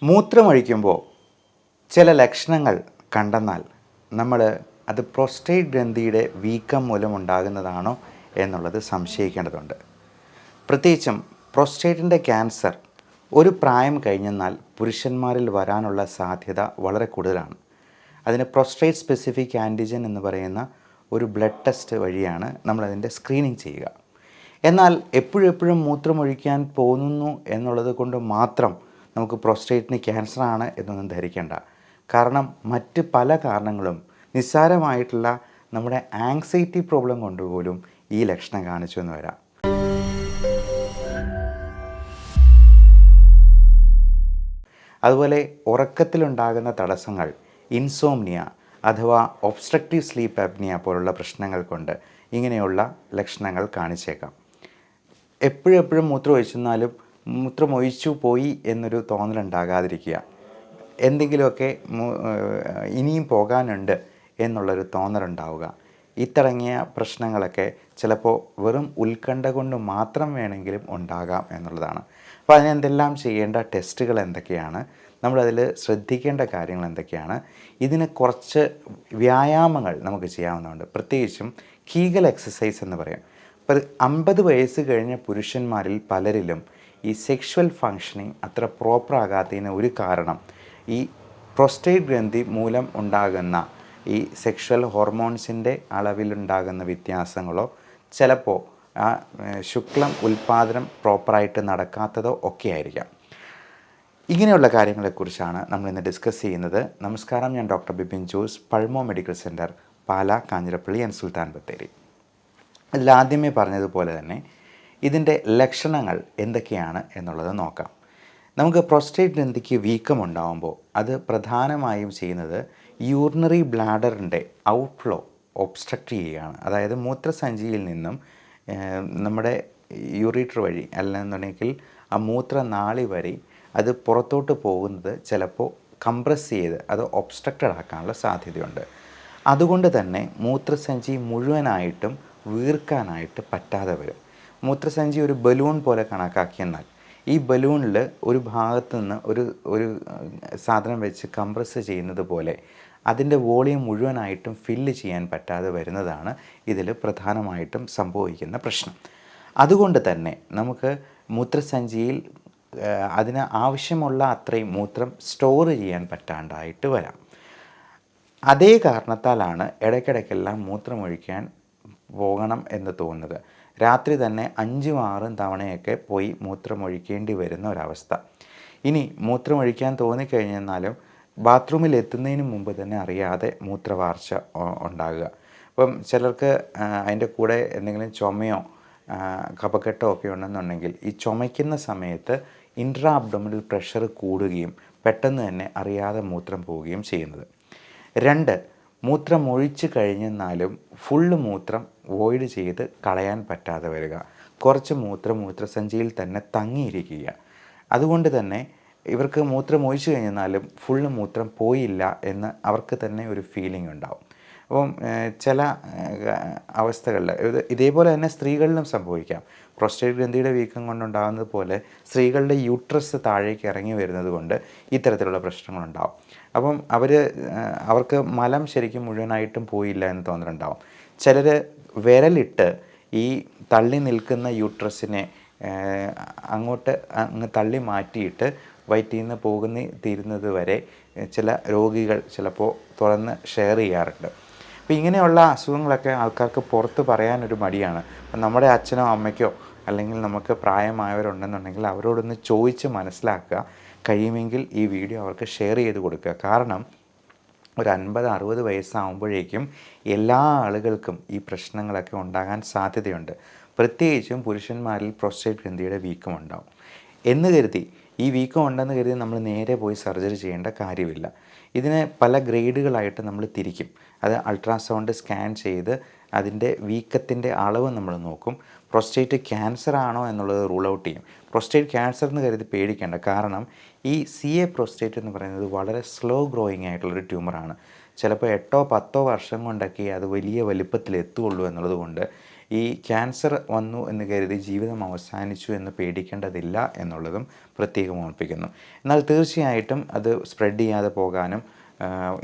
മൂത്രമൊഴിക്കുമ്പോൾ ചില ലക്ഷണങ്ങൾ കണ്ടെന്നാൽ നമ്മൾ അത് പ്രോസ്റ്റേറ്റ് ഗ്രന്ഥിയുടെ വീക്കം മൂലമുണ്ടാകുന്നതാണോ എന്നുള്ളത് സംശയിക്കേണ്ടതുണ്ട്. പ്രത്യേകിച്ചും പ്രോസ്റ്റേറ്റിൻ്റെ ക്യാൻസർ ഒരു പ്രായം കഴിഞ്ഞെന്നാൽ പുരുഷന്മാരിൽ വരാനുള്ള സാധ്യത വളരെ കൂടുതലാണ്. അതിന് പ്രോസ്റ്റേറ്റ് സ്പെസിഫിക് ആൻറ്റിജൻ എന്ന് പറയുന്ന ഒരു ബ്ലഡ് ടെസ്റ്റ് വഴിയാണ് നമ്മളതിൻ്റെ സ്ക്രീനിങ് ചെയ്യുക. എന്നാൽ എപ്പോഴും മൂത്രമൊഴിക്കാൻ പോകുന്നു എന്നുള്ളത് കൊണ്ട് മാത്രം നമുക്ക് പ്രോസ്റ്റേറ്റിന് ക്യാൻസറാണ് എന്നൊന്നും ധരിക്കേണ്ട. കാരണം മറ്റ് പല കാരണങ്ങളും നിസ്സാരമായിട്ടുള്ള നമ്മുടെ ആങ്സൈറ്റി പ്രോബ്ലം കൊണ്ടുപോലും ഈ ലക്ഷണം കാണിച്ചു എന്ന് വരാം. അതുപോലെ ഉറക്കത്തിലുണ്ടാകുന്ന തടസ്സങ്ങൾ, ഇൻസോംനിയ അഥവാ ഒബ്സ്ട്രക്റ്റീവ് സ്ലീപ്പ് ആപ്നിയ പോലുള്ള പ്രശ്നങ്ങൾ കൊണ്ട് ഇങ്ങനെയുള്ള ലക്ഷണങ്ങൾ കാണിച്ചേക്കാം. എപ്പോഴും മൂത്രമൊഴിച്ചെന്നാലും മൂത്രമൊഴിച്ചു പോയി എന്നൊരു തോന്നലുണ്ടാകാതിരിക്കുക. എന്തെങ്കിലുമൊക്കെ ഇനിയും പോകാനുണ്ട് എന്നുള്ളൊരു തോന്നലുണ്ടാവുക. ഇത്തടങ്ങിയ പ്രശ്നങ്ങളൊക്കെ ചിലപ്പോൾ വെറും ഉത്കണ്ഠ കൊണ്ട് മാത്രം വേണമെങ്കിലും ഉണ്ടാകാം എന്നുള്ളതാണ്. അപ്പോൾ അതിനെന്തെല്ലാം ചെയ്യേണ്ട ടെസ്റ്റുകൾ എന്തൊക്കെയാണ്, നമ്മളതിൽ ശ്രദ്ധിക്കേണ്ട കാര്യങ്ങൾ എന്തൊക്കെയാണ്, ഇതിന് കുറച്ച് വ്യായാമങ്ങൾ നമുക്ക് ചെയ്യാവുന്നതുണ്ട്. പ്രത്യേകിച്ചും കീഗൽ എക്സസൈസ് എന്ന് പറയും. അപ്പോൾ 50 വയസ്സ് കഴിഞ്ഞ പുരുഷന്മാരിൽ പലരിലും ഈ സെക്ഷുവൽ ഫങ്ഷനിങ് അത്ര പ്രോപ്പർ ആകാത്തതിന് ഒരു കാരണം ഈ പ്രോസ്റ്റേറ്റ് ഗ്രന്ഥി മൂലം ഉണ്ടാകുന്ന ഈ സെക്ഷുവൽ ഹോർമോൺസിൻ്റെ അളവിലുണ്ടാകുന്ന വ്യത്യാസങ്ങളോ ചിലപ്പോൾ ആ ശുക്ലം ഉൽപ്പാദനം പ്രോപ്പറായിട്ട് നടക്കാത്തതോ ഒക്കെ ആയിരിക്കാം. ഇങ്ങനെയുള്ള കാര്യങ്ങളെക്കുറിച്ചാണ് നമ്മളിന്ന് ഡിസ്കസ് ചെയ്യുന്നത്. നമസ്കാരം, ഞാൻ doctor Bipin Jose, Pulmo medical centre, Pala, Kanjirappally and Sultan Bathery. അതിലാദ്യമേ പറഞ്ഞതുപോലെ തന്നെ ഇതിൻ്റെ ലക്ഷണങ്ങൾ എന്തൊക്കെയാണ് എന്നുള്ളത് നോക്കാം. നമുക്ക് പ്രോസ്റ്റേറ്റ് ഗ്രന്ഥിക്ക് വീക്കമുണ്ടാകുമ്പോൾ അത് പ്രധാനമായും ചെയ്യുന്നത് യൂറിനറി ബ്ലാഡറിൻ്റെ ഔട്ട്ഫ്ലോ ഒബ്സ്ട്രക്റ്റ് ചെയ്യുകയാണ്. അതായത് മൂത്രസഞ്ചിയിൽ നിന്നും നമ്മുടെ യൂറിറ്റർ വഴി അല്ലെന്നുണ്ടെങ്കിൽ ആ മൂത്രനാളി വഴി അത് പുറത്തോട്ട് പോകുന്നത് ചിലപ്പോൾ കംപ്രസ് ചെയ്ത് അത് ഒബ്സ്ട്രക്റ്റഡ് ആക്കാനുള്ള സാധ്യതയുണ്ട്. അതുകൊണ്ട് തന്നെ മൂത്രസഞ്ചി മുഴുവനായിട്ടും വീർക്കാനായിട്ട് പറ്റാതെ വരും. മൂത്രസഞ്ചി ഒരു ബലൂൺ പോലെ കണക്കാക്കിയെന്നാൽ ഈ ബലൂണിൽ ഒരു ഭാഗത്തു നിന്ന് ഒരു സാധനം വെച്ച് കംപ്രസ് ചെയ്യുന്നത് പോലെ അതിൻ്റെ വോളിയം മുഴുവനായിട്ടും ഫില്ല് ചെയ്യാൻ പറ്റാതെ വരുന്നതാണ് ഇതിൽ പ്രധാനമായിട്ടും സംഭവിക്കുന്ന പ്രശ്നം. അതുകൊണ്ട് തന്നെ നമുക്ക് മൂത്രസഞ്ചിയിൽ അതിന് ആവശ്യമുള്ള അത്രയും മൂത്രം സ്റ്റോർ ചെയ്യാൻ പറ്റാണ്ടായിട്ട് വരാം. അതേ കാരണത്താലാണ് ഇടയ്ക്കിടയ്ക്കെല്ലാം മൂത്രമൊഴിക്കാൻ പോകണം എന്ന് തോന്നുന്നത്. രാത്രി തന്നെ 5-6 തവണയൊക്കെ പോയി മൂത്രമൊഴിക്കേണ്ടി വരുന്ന ഒരവസ്ഥ. ഇനി മൂത്രമൊഴിക്കാൻ തോന്നിക്കഴിഞ്ഞെന്നാലും ബാത്റൂമിൽ എത്തുന്നതിന് മുമ്പ് തന്നെ അറിയാതെ മൂത്രവാർച്ച ഉണ്ടാകുക. അപ്പം ചിലർക്ക് അതിൻ്റെ കൂടെ എന്തെങ്കിലും ചുമയോ കഫക്കെട്ടോ ഒക്കെ ഉണ്ടെന്നുണ്ടെങ്കിൽ ഈ ചുമയ്ക്കുന്ന സമയത്ത് ഇൻട്രാ അബ്ഡോമിനൽ പ്രഷർ കൂടുകയും പെട്ടെന്ന് തന്നെ അറിയാതെ മൂത്രം പോവുകയും ചെയ്യുന്നത്. 2, മൂത്രമൊഴിച്ച് കഴിഞ്ഞെന്നാലും ഫുള്ള് മൂത്രം വോയിഡ് ചെയ്ത് കളയാൻ പറ്റാതെ വരിക. കുറച്ച് മൂത്രസഞ്ചിയിൽ തന്നെ തങ്ങിയിരിക്കുക. അതുകൊണ്ട് തന്നെ ഇവർക്ക് മൂത്രമൊഴിച്ച് കഴിഞ്ഞെന്നാലും ഫുള്ള് മൂത്രം പോയില്ല എന്ന് അവർക്ക് തന്നെ ഒരു ഫീലിംഗ് ഉണ്ടാവും. അപ്പം ചില അവസ്ഥകളിൽ ഇതേപോലെ തന്നെ സ്ത്രീകളിലും സംഭവിക്കാം. പ്രോസ്റ്റേറ്റ് ഗ്രന്ഥിയുടെ വീക്കം കൊണ്ടുണ്ടാകുന്നത് പോലെ സ്ത്രീകളുടെ യൂട്രസ് താഴേക്ക് ഇറങ്ങി വരുന്നത് കൊണ്ട് ഇത്തരത്തിലുള്ള പ്രശ്നങ്ങളുണ്ടാവും. അപ്പം അവർക്ക് മലം ശരിക്കും മുഴുവനായിട്ടും പോയില്ല എന്ന് തോന്നലുണ്ടാവും. ചിലർ വിരലിട്ട് ഈ തള്ളി നിൽക്കുന്ന യൂട്രസിനെ അങ്ങ് തള്ളി മാറ്റിയിട്ട് വയറ്റിൽ നിന്ന് തീരുന്നത് വരെ ചില രോഗികൾ ചിലപ്പോൾ തുറന്ന് ഷെയർ ചെയ്യാറുണ്ട്. അപ്പോൾ ഇങ്ങനെയുള്ള അസുഖങ്ങളൊക്കെ ആൾക്കാർക്ക് പുറത്ത് പറയാനൊരു മടിയാണ്. അപ്പം നമ്മുടെ അച്ഛനോ അമ്മയ്ക്കോ അല്ലെങ്കിൽ നമുക്ക് പ്രായമായവരുണ്ടെന്നുണ്ടെങ്കിൽ അവരോടൊന്ന് ചോദിച്ച് മനസ്സിലാക്കുക. കഴിയുമെങ്കിൽ ഈ വീഡിയോ അവർക്ക് ഷെയർ ചെയ്ത് കൊടുക്കുക. കാരണം ഒരു 50-60 വയസ്സാകുമ്പോഴേക്കും എല്ലാ ആളുകൾക്കും ഈ പ്രശ്നങ്ങളൊക്കെ ഉണ്ടാകാൻ സാധ്യതയുണ്ട്. പ്രത്യേകിച്ചും പുരുഷന്മാരിൽ പ്രോസ്റ്റേറ്റ് ഗ്രന്ഥിയുടെ വീക്കം ഉണ്ടാവും എന്ന് കരുതി ഈ വീക്കം ഉണ്ടെന്ന് കരുതി നമ്മൾ നേരെ പോയി സർജറി ചെയ്യേണ്ട കാര്യമില്ല. ഇതിനെ പല ഗ്രേഡുകളായിട്ട് നമ്മൾ തിരിക്കും. അത് അൾട്രാസൗണ്ട് സ്കാൻ ചെയ്ത് അതിൻ്റെ വീക്കത്തിൻ്റെ അളവ് നമ്മൾ നോക്കും. പ്രോസ്റ്റേറ്റ് ക്യാൻസർ ആണോ എന്നുള്ളത് റൂൾ ഔട്ട് ചെയ്യും. പ്രോസ്റ്റേറ്റ് ക്യാൻസർ എന്ന് കരുതി പേടിക്കേണ്ട. കാരണം ഈ CA പ്രോസ്റ്റേറ്റ് എന്ന് പറയുന്നത് വളരെ സ്ലോ ഗ്രോയിങ് ആയിട്ടുള്ളൊരു ട്യൂമറാണ്. ചിലപ്പോൾ 8-10 വർഷം കൊണ്ടൊക്കെ അത് വലിയ വലിപ്പത്തിൽ എത്തുകയുള്ളൂ എന്നുള്ളത് കൊണ്ട് ഈ ക്യാൻസർ വന്നു എന്ന് കരുതി ജീവിതം അവസാനിച്ചു എന്ന് പേടിക്കേണ്ടതില്ല എന്നുള്ളതും പ്രത്യേകം ഓർമ്മിപ്പിക്കുന്നു. എന്നാൽ തീർച്ചയായിട്ടും അത് സ്പ്രെഡ് ചെയ്യാതെ പോകാനും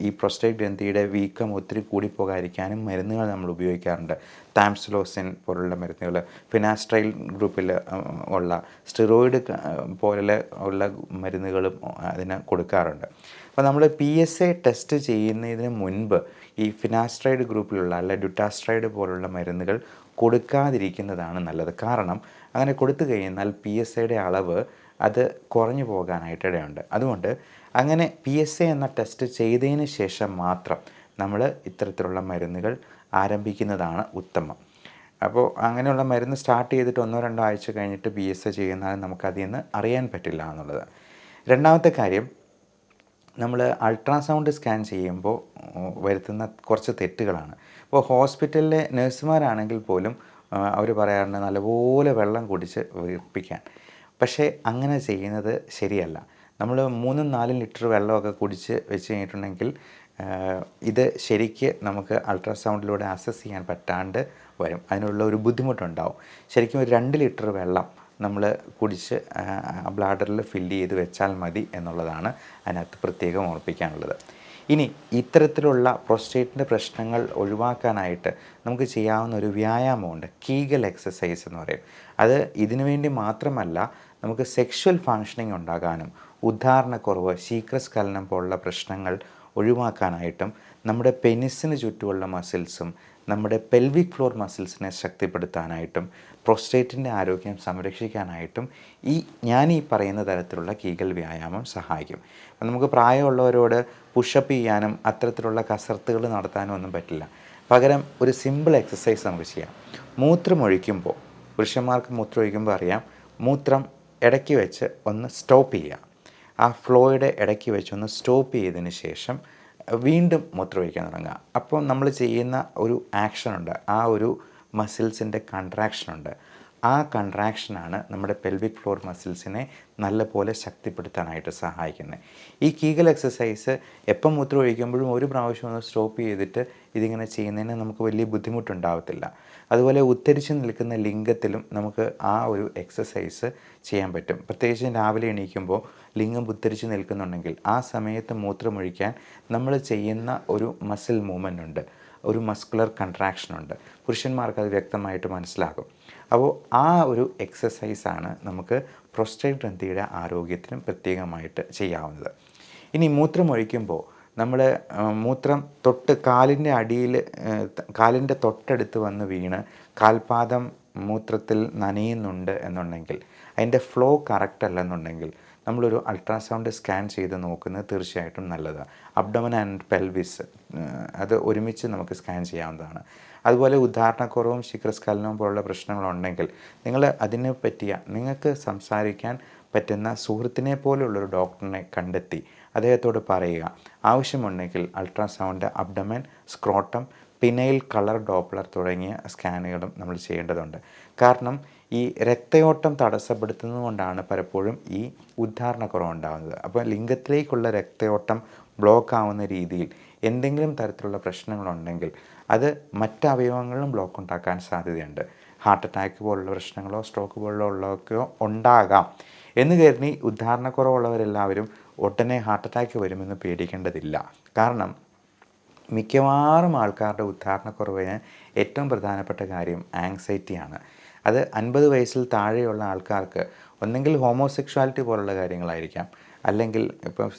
ഈ പ്രോസ്റ്റേറ്റ് ഗ്രന്ഥിയുടെ വീക്കം ഒത്തിരി കൂടിപ്പോകാതിരിക്കാനും മരുന്നുകൾ നമ്മൾ ഉപയോഗിക്കാറുണ്ട്. താംസുലോസിൻ പോലുള്ള മരുന്നുകൾ, ഫിനാസ്ട്രൈൽ ഗ്രൂപ്പിൽ ഉള്ള സ്റ്റെറോയിഡ് പോലെ ഉള്ള മരുന്നുകളും അതിന് കൊടുക്കാറുണ്ട്. അപ്പോൾ നമ്മൾ PSA ടെസ്റ്റ് ചെയ്യുന്നതിന് മുൻപ് ഈ ഫിനാസ്ട്രൈഡ് ഗ്രൂപ്പിലുള്ള അല്ല ഡ്യൂട്ടാസ്ട്രൈഡ് പോലുള്ള മരുന്നുകൾ കൊടുക്കാതിരിക്കുന്നതാണ് നല്ലത്. കാരണം അങ്ങനെ കൊടുത്തു കഴിഞ്ഞാൽ PSAയുടെ അളവ് അത് കുറഞ്ഞു പോകാനായിട്ടിടയുണ്ട്. അതുകൊണ്ട് അങ്ങനെ PSA എന്ന ടെസ്റ്റ് ചെയ്തതിന് ശേഷം മാത്രം നമ്മൾ ഇത്തരത്തിലുള്ള മരുന്നുകൾ ആരംഭിക്കുന്നതാണ് ഉത്തമം. അപ്പോൾ അങ്ങനെയുള്ള മരുന്ന് സ്റ്റാർട്ട് ചെയ്തിട്ട് 1-2 ആഴ്ച കഴിഞ്ഞിട്ട് PSA ചെയ്യുന്നാൽ നമുക്കതിൽ നിന്ന് അറിയാൻ പറ്റില്ല എന്നുള്ളത്. രണ്ടാമത്തെ കാര്യം, നമ്മൾ അൾട്രാസൗണ്ട് സ്കാൻ ചെയ്യുമ്പോൾ വരുത്തുന്ന കുറച്ച് തെറ്റുകളാണ്. ഇപ്പോൾ ഹോസ്പിറ്റലിലെ നഴ്സുമാരാണെങ്കിൽ പോലും അവർ പറയാറുണ്ട് നല്ലപോലെ വെള്ളം കുടിച്ച് വീർപ്പിക്കാൻ. പക്ഷേ അങ്ങനെ ചെയ്യുന്നത് ശരിയല്ല. നമ്മൾ 3-4 ലിറ്റർ വെള്ളമൊക്കെ കുടിച്ച് വെച്ച് കഴിഞ്ഞിട്ടുണ്ടെങ്കിൽ ഇത് ശരിക്ക് നമുക്ക് അൾട്രാസൗണ്ടിലൂടെ അസസ് ചെയ്യാൻ പറ്റാണ്ട് വരും. അതിനുള്ള ഒരു ബുദ്ധിമുട്ടുണ്ടാവും. ശരിക്കും ഒരു 2 ലിറ്റർ വെള്ളം നമ്മൾ കുടിച്ച് ബ്ലാഡറിൽ ഫില്ല് ചെയ്ത് വെച്ചാൽ മതി എന്നുള്ളതാണ് അതിനകത്ത് പ്രത്യേകം ഓർമ്മിപ്പിക്കാനുള്ളത്. ഇനി ഇത്തരത്തിലുള്ള പ്രോസ്റ്റേറ്റിൻ്റെ പ്രശ്നങ്ങൾ ഒഴിവാക്കാനായിട്ട് നമുക്ക് ചെയ്യാവുന്ന ഒരു വ്യായാമമുണ്ട്, കീഗൽ എക്സസൈസ് എന്ന് പറയും. അത് ഇതിനു വേണ്ടി മാത്രമല്ല, നമുക്ക് സെക്ഷൽ ഫങ്ഷനിങ് ഉണ്ടാകാനും ഉദ്ധാരണക്കുറവ്, ശീഘ്രസ്ഖലനം പോലുള്ള പ്രശ്നങ്ങൾ ഒഴിവാക്കാനായിട്ടും നമ്മുടെ പെനിസിന് ചുറ്റുമുള്ള മസിൽസും നമ്മുടെ പെൽവിക് ഫ്ലോർ മസിൽസിനെ ശക്തിപ്പെടുത്താനായിട്ടും പ്രോസ്റ്റേറ്റിൻ്റെ ആരോഗ്യം സംരക്ഷിക്കാനായിട്ടും ഞാൻ ഈ പറയുന്ന തരത്തിലുള്ള കീഗൽ വ്യായാമം സഹായിക്കും. അപ്പം നമുക്ക് പ്രായമുള്ളവരോട് പുഷപ്പ് ചെയ്യാനും അത്തരത്തിലുള്ള കസർത്തുകൾ നടത്താനും ഒന്നും പറ്റില്ല. പകരം ഒരു സിമ്പിൾ എക്സസൈസ് നമുക്ക് ചെയ്യാം. മൂത്രമൊഴിക്കുമ്പോൾ, പുരുഷന്മാർക്ക് മൂത്രമൊഴിക്കുമ്പോൾ അറിയാം, മൂത്രം ഇടയ്ക്ക് വെച്ച് ഒന്ന് സ്റ്റോപ്പ് ചെയ്യുക. ആ ഫ്ലോയുടെ ഇടയ്ക്ക് വെച്ച് ഒന്ന് സ്റ്റോപ്പ് ചെയ്തതിന് ശേഷം വീണ്ടും മൂത്രമൊഴിക്കാൻ തുടങ്ങുക. അപ്പോൾ നമ്മൾ ചെയ്യുന്ന ഒരു ആക്ഷനുണ്ട്, ആ ഒരു മസിൽസിൻ്റെ കൺട്രാക്ഷനുണ്ട്. ആ കൺട്രാക്ഷനാണ് നമ്മുടെ പെൽവിക് ഫ്ലോർ മസിൽസിനെ നല്ലപോലെ ശക്തിപ്പെടുത്താനായിട്ട് സഹായിക്കുന്നത്. ഈ കീഗൽ എക്സസൈസ് എപ്പം മൂത്രം ഒഴിക്കുമ്പോഴും ഒരു പ്രാവശ്യം ഒന്ന് സ്റ്റോപ്പ് ചെയ്തിട്ട് ഇതിങ്ങനെ ചെയ്യുന്നതിന് നമുക്ക് വലിയ ബുദ്ധിമുട്ടുണ്ടാകത്തില്ല. അതുപോലെ ഉത്തരിച്ച് നിൽക്കുന്ന ലിംഗത്തിലും നമുക്ക് ആ ഒരു എക്സസൈസ് ചെയ്യാൻ പറ്റും. പ്രത്യേകിച്ച് രാവിലെ എണീക്കുമ്പോൾ ലിംഗം ഉത്തരിച്ച് നിൽക്കുന്നുണ്ടെങ്കിൽ ആ സമയത്ത് മൂത്രമൊഴിക്കാൻ നമ്മൾ ചെയ്യുന്ന ഒരു മസിൽ മൂവ്മെൻ്റ് ഉണ്ട്, ഒരു മസ്കുലർ കൺട്രാക്ഷനുണ്ട്. പുരുഷന്മാർക്ക് അത് വ്യക്തമായിട്ട് മനസ്സിലാകും. അപ്പോൾ ആ ഒരു എക്സസൈസാണ് നമുക്ക് പ്രോസ്റ്റേറ്റ് ഗ്രന്ഥിയുടെ ആരോഗ്യത്തിനും പ്രത്യേകമായിട്ട് ചെയ്യാവുന്നത്. ഇനി മൂത്രമൊഴിക്കുമ്പോൾ നമ്മൾ മൂത്രം കാലിൻ്റെ അടിയിൽ, കാലിൻ്റെ തൊട്ടടുത്ത് വന്ന് വീണ് കാൽപാദം മൂത്രത്തിൽ നനയുന്നുണ്ട് എന്നുണ്ടെങ്കിൽ, അതിൻ്റെ ഫ്ലോ കറക്റ്റ് അല്ലെന്നുണ്ടെങ്കിൽ നമ്മളൊരു അൾട്രാസൗണ്ട് സ്കാൻ ചെയ്ത് നോക്കുന്നത് തീർച്ചയായിട്ടും നല്ലതാണ്. അബ്ഡോമൻ ആൻഡ് പെൽവിസ് അത് ഒരുമിച്ച് നമുക്ക് സ്കാൻ ചെയ്യാവുന്നതാണ്. അതുപോലെ ഉദ്ധാരണക്കുറവും ശീഘ്രസ്ഖലനവും പോലുള്ള പ്രശ്നങ്ങളുണ്ടെങ്കിൽ നിങ്ങൾ അതിനെ പറ്റിയ നിങ്ങൾക്ക് സംസാരിക്കാൻ പറ്റുന്ന സുഹൃത്തിനെ പോലുള്ളൊരു ഡോക്ടറിനെ കണ്ടെത്തി അദ്ദേഹത്തോട് പറയുക. ആവശ്യമുണ്ടെങ്കിൽ ultrasound, abdomen, scrotum, penile colour Doppler തുടങ്ങിയ സ്കാനുകളും നമ്മൾ ചെയ്യേണ്ടതുണ്ട്. കാരണം ഈ രക്തയോട്ടം തടസ്സപ്പെടുത്തുന്നതുകൊണ്ടാണ് പലപ്പോഴും ഈ ഉദ്ധാരണക്കുറവ് ഉണ്ടാകുന്നത്. അപ്പോൾ ലിംഗത്തിലേക്കുള്ള രക്തയോട്ടം ബ്ലോക്ക് ആവുന്ന രീതിയിൽ എന്തെങ്കിലും തരത്തിലുള്ള പ്രശ്നങ്ങളുണ്ടെങ്കിൽ അത് മറ്റ് അവയവങ്ങളിലും ബ്ലോക്ക് ഉണ്ടാക്കാൻ സാധ്യതയുണ്ട്. ഹാർട്ട് അറ്റാക്ക് പോലുള്ള പ്രശ്നങ്ങളോ സ്ട്രോക്ക് പോലുള്ളതൊക്കെയോ ഉണ്ടാകാം എന്ന് കരുതി ഉദ്ധാരണക്കുറവുള്ളവരെല്ലാവരും ഉടനെ ഹാർട്ട് അറ്റാക്ക് വരുമെന്ന് പേടിക്കേണ്ടതില്ല. കാരണം മിക്കവാറും ആൾക്കാരുടെ ഉദ്ധാരണക്കുറവിന് ഏറ്റവും പ്രധാനപ്പെട്ട കാര്യം ആങ്സൈറ്റിയാണ്. അത് 50 വയസ്സിൽ താഴെയുള്ള ആൾക്കാർക്ക് ഒന്നെങ്കിൽ ഹോമോസെക്ഷുവാലിറ്റി പോലുള്ള കാര്യങ്ങളായിരിക്കാം, അല്ലെങ്കിൽ ഇപ്പം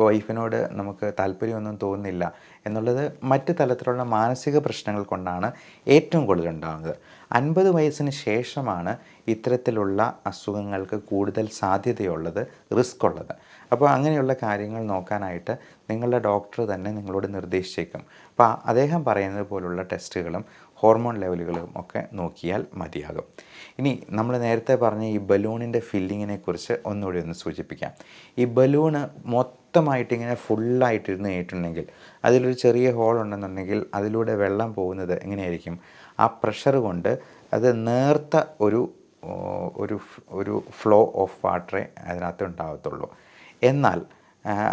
വൈഫിനോട് നമുക്ക് താല്പര്യമൊന്നും തോന്നുന്നില്ല എന്നുള്ളത് മറ്റ് തലത്തിലുള്ള മാനസിക പ്രശ്നങ്ങൾ കൊണ്ടാണ് ഏറ്റവും കൂടുതൽ ഉണ്ടാകുന്നത്. 50 വയസ്സിന് ശേഷമാണ് ഇത്തരത്തിലുള്ള അസുഖങ്ങൾക്ക് കൂടുതൽ സാധ്യതയുള്ളത്, റിസ്ക് ഉള്ളത്. അപ്പോൾ അങ്ങനെയുള്ള കാര്യങ്ങൾ നോക്കാനായിട്ട് നിങ്ങളുടെ ഡോക്ടർ തന്നെ നിങ്ങളോട് നിർദ്ദേശിച്ചേക്കും. അപ്പോൾ അദ്ദേഹം പറയുന്നത് പോലുള്ള ടെസ്റ്റുകളും ഹോർമോൺ ലെവലുകളും ഒക്കെ നോക്കിയാൽ മതിയാകും. ഇനി നമ്മൾ നേരത്തെ പറഞ്ഞ ഈ ബലൂണിൻ്റെ ഫില്ലിങ്ങിനെ കുറിച്ച് ഒന്നുകൂടി ഒന്ന് സൂചിപ്പിക്കാം. ഈ ബലൂണ് മൊത്തമായിട്ടിങ്ങനെ ഫുള്ളായിട്ടിരുന്ന് കഴിഞ്ഞിട്ടുണ്ടെങ്കിൽ അതിലൊരു ചെറിയ ഹോൾ ഉണ്ടെന്നുണ്ടെങ്കിൽ അതിലൂടെ വെള്ളം പോകുന്നത് എങ്ങനെയായിരിക്കും? ആ പ്രഷർ കൊണ്ട് അത് നേർത്ത ഒരു ഫ്ലോ ഓഫ് വാട്ടറേ അതിനകത്ത് ഉണ്ടാകത്തുള്ളൂ. എന്നാൽ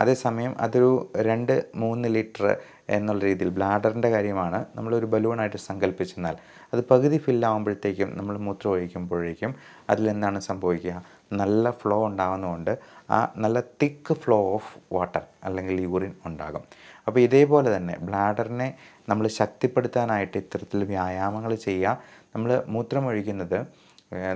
അതേസമയം അതൊരു 2-3 ലിറ്റർ എന്നുള്ള രീതിയിൽ ബ്ലാഡറിൻ്റെ കാര്യമാണ് നമ്മളൊരു ബലൂണായിട്ട് സങ്കല്പിച്ചെന്നാൽ അത് പകുതി ഫില്ലാകുമ്പോഴത്തേക്കും നമ്മൾ മൂത്രം ഒഴിക്കുമ്പോഴേക്കും അതിലെന്താണ് സംഭവിക്കുക, നല്ല ഫ്ലോ ഉണ്ടാകുന്നതുകൊണ്ട് ആ നല്ല തിക്ക് ഫ്ലോ ഓഫ് വാട്ടർ അല്ലെങ്കിൽ യൂറിൻ ഉണ്ടാകും. അപ്പോൾ ഇതേപോലെ തന്നെ ബ്ലാഡറിനെ നമ്മൾ ശക്തിപ്പെടുത്താനായിട്ട് ഇത്തരത്തിൽ വ്യായാമങ്ങൾ ചെയ്യുക. നമ്മൾ മൂത്രം ഒഴിക്കുന്നത്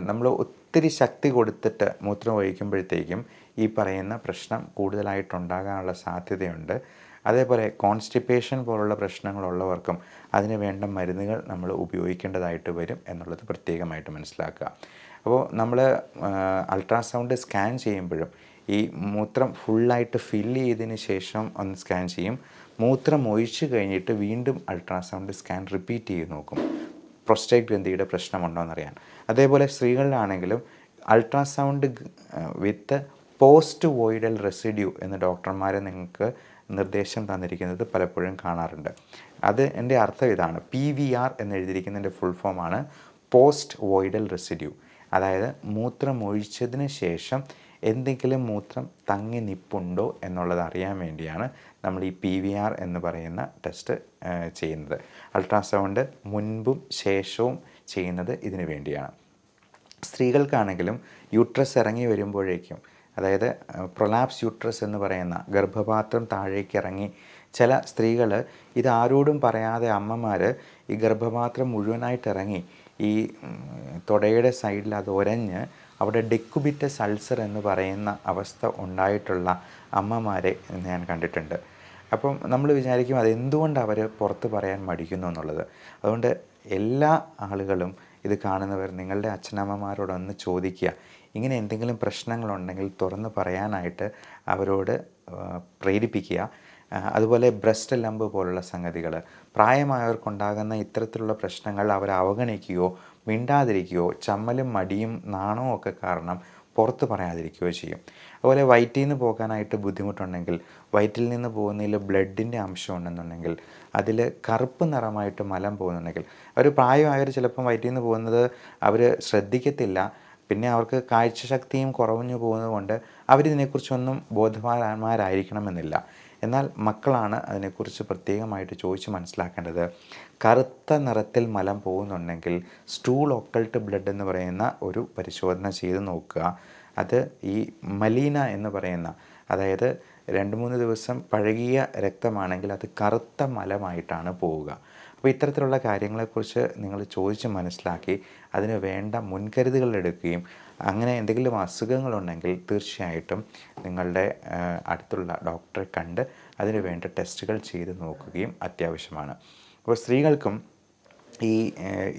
നമ്മൾ ഒത്തിരി ശക്തി കൊടുത്തിട്ട് മൂത്രം ഒഴിക്കുമ്പോഴത്തേക്കും ഈ പറയുന്ന പ്രശ്നം കൂടുതലായിട്ടുണ്ടാകാനുള്ള സാധ്യതയുണ്ട്. അതേപോലെ കോൺസ്റ്റിപ്പേഷൻ പോലുള്ള പ്രശ്നങ്ങളുള്ളവർക്കും അതിന് വേണ്ട മരുന്നുകൾ നമ്മൾ ഉപയോഗിക്കേണ്ടതായിട്ട് വരും എന്നുള്ളത് പ്രത്യേകമായിട്ട് മനസ്സിലാക്കുക. അപ്പോൾ നമ്മൾ അൾട്രാസൗണ്ട് സ്കാൻ ചെയ്യുമ്പോഴും ഈ മൂത്രം ഫുള്ളായിട്ട് ഫില്ല് ചെയ്തതിന് ശേഷം ഒന്ന് സ്കാൻ ചെയ്യും. മൂത്രം ഒഴിച്ച് കഴിഞ്ഞിട്ട് വീണ്ടും അൾട്രാസൗണ്ട് സ്കാൻ റിപ്പീറ്റ് ചെയ്ത് നോക്കും, പ്രോസ്റ്റേറ്റ് ഗ്രന്ഥിയുടെ പ്രശ്നമുണ്ടോ എന്നറിയാൻ. അതേപോലെ സ്ത്രീകളിലാണെങ്കിലും അൾട്രാസൗണ്ട് വിത്ത് പോസ്റ്റ് വോയിഡൽ റെസിഡ്യൂ എന്ന് ഡോക്ടർമാർ നിങ്ങൾക്ക് നിർദ്ദേശം തന്നിരിക്കുന്നത് പലപ്പോഴും കാണാറുണ്ട്. അത് എൻ്റെ അർത്ഥം ഇതാണ്, PVR എന്ന് എഴുതിയിരിക്കുന്നതിൻ്റെ ഫുൾ ഫോമാണ് പോസ്റ്റ് വോയിഡൽ റെസിഡ്യൂ. അതായത് മൂത്രം ഒഴിച്ചതിന് ശേഷം എന്തെങ്കിലും മൂത്രം തങ്ങി നിൽപ്പുണ്ടോ എന്നുള്ളത് അറിയാൻ വേണ്ടിയാണ് നമ്മൾ ഈ PVR എന്ന് പറയുന്ന ടെസ്റ്റ് ചെയ്യുന്നത്. അൾട്രാസൗണ്ട് മുൻപും ശേഷവും ചെയ്യുന്നത് ഇതിനു വേണ്ടിയാണ്. സ്ത്രീകൾക്കാണെങ്കിലും യൂട്രസ് ഇറങ്ങി വരുമ്പോഴേക്കും, അതായത് പ്രൊലാപ്സ് യൂട്രസ് എന്ന് പറയുന്ന ഗർഭപാത്രം താഴേക്ക് ഇറങ്ങി, ചില സ്ത്രീകൾ ഇത് ആരോടും പറയാതെ അമ്മമാർ ഈ ഗർഭപാത്രം മുഴുവനായിട്ട് ഇറങ്ങി ഈ തുടയുടെ സൈഡിൽ അത് ഒരഞ്ഞ് അവിടെ ഡെക്കുബിറ്റസ് അൾസർ എന്ന് പറയുന്ന അവസ്ഥ ഉണ്ടായിട്ടുള്ള അമ്മമാരെ ഞാൻ കണ്ടിട്ടുണ്ട്. അപ്പം നമ്മൾ വിചാരിക്കും അതെന്തുകൊണ്ട് അവർ പുറത്ത് പറയാൻ മടിക്കുന്നു എന്നുള്ളത്. അതുകൊണ്ട് എല്ലാ ആളുകളും ഇത് കാണുന്നവർ നിങ്ങളുടെ അച്ഛനമ്മമാരോടൊന്ന് ചോദിക്കുക, ഇങ്ങനെ എന്തെങ്കിലും പ്രശ്നങ്ങളുണ്ടെങ്കിൽ തുറന്ന് പറയാനായിട്ട് അവരോട് പ്രേരിപ്പിക്കുക. അതുപോലെ ബ്രസ്റ്റ് ലംബ് പോലുള്ള സംഗതികൾ, പ്രായമായവർക്കുണ്ടാകുന്ന ഇത്തരത്തിലുള്ള പ്രശ്നങ്ങൾ അവർ അവഗണിക്കുകയോ മിണ്ടാതിരിക്കുകയോ ചമ്മലും മടിയും നാണവും ഒക്കെ കാരണം പുറത്ത് പറയാതിരിക്കുകയോ ചെയ്യും. അതുപോലെ വയറ്റിൽ നിന്ന് പോകാനായിട്ട് ബുദ്ധിമുട്ടുണ്ടെങ്കിൽ, വയറ്റിൽ നിന്ന് പോകുന്നതിൽ ബ്ലഡിൻ്റെ അംശം ഉണ്ടെന്നുണ്ടെങ്കിൽ, അതിൽ കറുപ്പ് നിറമായിട്ട് മലം പോകുന്നുണ്ടെങ്കിൽ, അവർ പ്രായമായവർ ചിലപ്പം വയറ്റിൽ നിന്ന് പോകുന്നത് അവർ ശ്രദ്ധിക്കത്തില്ല, പിന്നെ അവർക്ക് കാഴ്ചശക്തിയും കുറഞ്ഞു പോകുന്നത് കൊണ്ട് അവരിതിനെക്കുറിച്ചൊന്നും ബോധവാന്മാരായിരിക്കണമെന്നില്ല. എന്നാൽ മക്കളാണ് അതിനെക്കുറിച്ച് പ്രത്യേകമായിട്ട് ചോദിച്ച് മനസ്സിലാക്കേണ്ടത്. കറുത്ത നിറത്തിൽ മലം പോകുന്നുണ്ടെങ്കിൽ സ്റ്റൂൾ ഒക്കൾട്ട് ബ്ലഡ് എന്ന് പറയുന്ന ഒരു പരിശോധന ചെയ്ത് നോക്കുക. അത് ഈ മലീന എന്ന് പറയുന്ന, അതായത് 2-3 ദിവസം പഴകിയ രക്തമാണെങ്കിൽ അത് കറുത്ത മലമായിട്ടാണ് പോവുക. അപ്പോൾ ഇത്തരത്തിലുള്ള കാര്യങ്ങളെക്കുറിച്ച് നിങ്ങൾ ചോദിച്ച് മനസ്സിലാക്കി അതിന് വേണ്ട മുൻകരുതലുകൾ എടുക്കുകയും, അങ്ങനെ എന്തെങ്കിലും അസുഖങ്ങളുണ്ടെങ്കിൽ തീർച്ചയായിട്ടും നിങ്ങളുടെ അടുത്തുള്ള ഡോക്ടറെ കണ്ട് അതിന് വേണ്ട ടെസ്റ്റുകൾ ചെയ്ത് നോക്കുകയും അത്യാവശ്യമാണ്. അപ്പോൾ സ്ത്രീകൾക്കും ഈ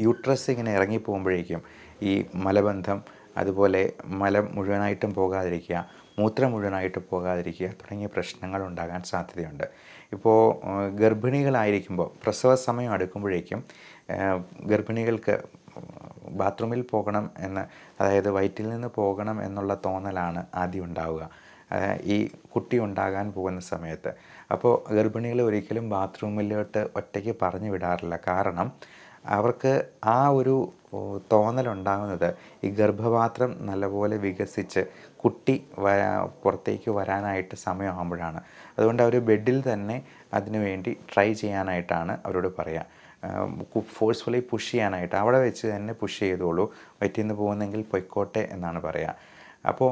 യൂട്രസ് ഇങ്ങനെ ഇറങ്ങിപ്പോകുമ്പോഴേക്കും ഈ മലബന്ധം, അതുപോലെ മലം മുഴുവനായിട്ടും പോകാതിരിക്കുക, മൂത്രം മുഴുവനായിട്ട് പോകാതിരിക്കുക തുടങ്ങിയ പ്രശ്നങ്ങൾ ഉണ്ടാകാൻ സാധ്യതയുണ്ട്. ഇപ്പോൾ ഗർഭിണികളായിരിക്കുമ്പോൾ പ്രസവ സമയം അടുക്കുമ്പോഴേക്കും ഗർഭിണികൾക്ക് ബാത്റൂമിൽ പോകണം എന്ന്, അതായത് വയറ്റിൽ നിന്ന് പോകണം എന്നുള്ള തോന്നലാണ് ആദ്യം ഉണ്ടാവുക ഈ കുട്ടി ഉണ്ടാകാൻ പോകുന്ന സമയത്ത്. അപ്പോൾ ഗർഭിണികൾ ഒരിക്കലും ബാത്റൂമിലോട്ട് ഒറ്റയ്ക്ക് പറഞ്ഞു വിടാറില്ല. കാരണം അവർക്ക് ആ ഒരു തോന്നലുണ്ടാകുന്നത് ഈ ഗർഭപാത്രം നല്ലപോലെ വികസിച്ച് കുട്ടി പുറത്തേക്ക് വരാനായിട്ട് സമയമാകുമ്പോഴാണ്. അതുകൊണ്ട് അവർ ബെഡിൽ തന്നെ അതിനു വേണ്ടി ട്രൈ ചെയ്യാനായിട്ടാണ് അവരോട് പറയുക. ഫോഴ്സ്ഫുള്ളി പുഷ് ചെയ്യാനായിട്ട് അവിടെ വെച്ച് തന്നെ പുഷ് ചെയ്തോളൂ, വയറ്റിൽ നിന്ന് പോകുന്നെങ്കിൽ പൊയ്ക്കോട്ടെ എന്നാണ് പറയുക. അപ്പോൾ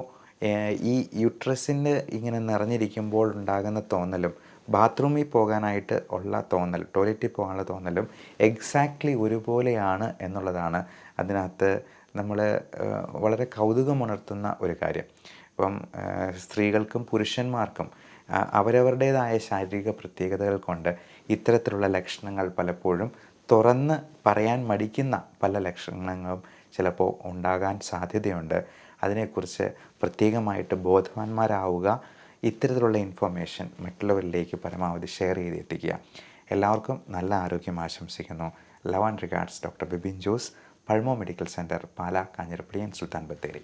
ഈ യൂട്രസിൻ്റെ ഇങ്ങനെ നിറഞ്ഞിരിക്കുമ്പോൾ ഉണ്ടാകുന്ന തോന്നലും ബാത്റൂമിൽ പോകാനായിട്ട് ഉള്ള തോന്നൽ, ടോയ്ലറ്റിൽ പോകാനുള്ള തോന്നലും എക്സാക്ട്ലി ഒരുപോലെയാണ് എന്നുള്ളതാണ് അതിനകത്ത് നമ്മൾ വളരെ കൗതുകമുണർത്തുന്ന ഒരു കാര്യം. ഇപ്പം സ്ത്രീകൾക്കും പുരുഷന്മാർക്കും അവരവരുടേതായ ശാരീരിക പ്രത്യേകതകൾ കൊണ്ട് ഇത്തരത്തിലുള്ള ലക്ഷണങ്ങൾ പലപ്പോഴും തുറന്ന് പറയാൻ മടിക്കുന്ന പല ലക്ഷണങ്ങളും ചിലപ്പോൾ ഉണ്ടാകാൻ സാധ്യതയുണ്ട്. അതിനെക്കുറിച്ച് പ്രത്യേകമായിട്ട് ബോധവാന്മാരാവുക. ഇത്തരത്തിലുള്ള ഇൻഫർമേഷൻ മറ്റുള്ളവരിലേക്ക് പരമാവധി ഷെയർ ചെയ്ത് എത്തിക്കുക. എല്ലാവർക്കും നല്ല ആരോഗ്യം ആശംസിക്കുന്നു. Love and regards, doctor Bibin Jose, Pulmo medical centre, Pala, Kanjirappally, Sultan Bathery.